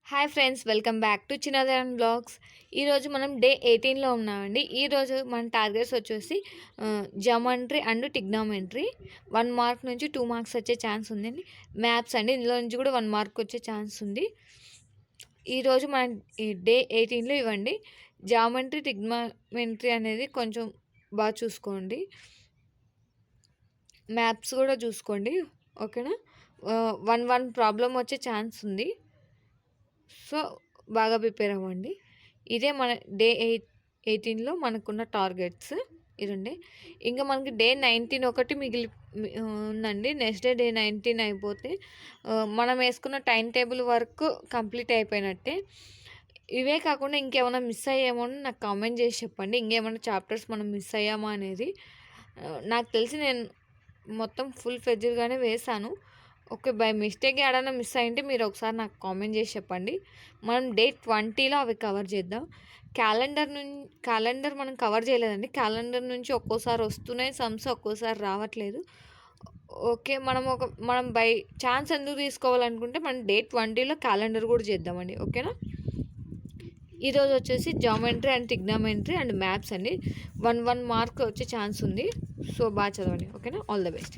Hi friends, welcome back to Chinnadanam blogs. ఈరోజు మనం day 18లో ఉన్నామండి. ఈరోజు మన టార్గెట్స్ వచ్చేసి జామెంట్రీ అండ్ టిగ్నామెంట్రీ 1 మార్క్ నుంచి 2 మార్క్స్ వచ్చే ఛాన్స్ ఉందండి. మ్యాథ్స్ అండి, ఇందులో నుంచి కూడా 1 మార్క్ వచ్చే ఛాన్స్ ఉంది. ఈరోజు మన డే 18లో ఇవ్వండి. జామెంట్రీ టిగ్నామెంట్రీ అనేది కొంచెం బాగా చూసుకోండి. మ్యాథ్స్ కూడా చూసుకోండి, ఓకేనా. 1 ప్రాబ్లం వచ్చే ఛాన్స్ ఉంది. సో బాగా ప్రిపేర్ అవ్వండి. ఇదే మన డే 18లో మనకున్న టార్గెట్స్ ఇదండి. ఇంకా మనకి డే 19 ఒకటి ఉందండి. నెక్స్ట్ డే 19 అయిపోతే మనం వేసుకున్న టైం టేబుల్ వర్క్ కంప్లీట్ అయిపోయినట్టే. ఇవే కాకుండా ఇంకేమైనా మిస్ అయ్యామో నాకు కామెంట్ చేసి చెప్పండి. ఇంకేమైనా చాప్టర్స్ మనం మిస్ అయ్యామా అనేది. నాకు తెలిసి నేను మొత్తం ఫుల్ ఫ్లెడ్జ్డ్గానే వేశాను. ఓకే, బై మిస్టేక్ ఏడైనా మిస్ అయ్యింటే మీరు ఒకసారి నాకు కామెంట్ చేసి చెప్పండి. మనం డే 20లో అవి కవర్ చేద్దాం. క్యాలెండర్ మనం కవర్ చేయలేదండి. క్యాలెండర్ నుంచి ఒక్కోసారి వస్తున్నాయి సమ్స్, ఒక్కోసారి రావట్లేదు. ఓకే, మనం బై ఛాన్స్ ఎందుకు తీసుకోవాలనుకుంటే మనం డే 20లో క్యాలెండర్ కూడా చేద్దామండి, ఓకేనా. ఈరోజు వచ్చేసి జామెంట్రీ అండ్ టిగ్నామెంట్రీ అండ్ మ్యాథ్స్ అండి. 1 మార్క్ వచ్చే ఛాన్స్ ఉంది. సో బాగా చదవండి, ఓకేనా. All the best.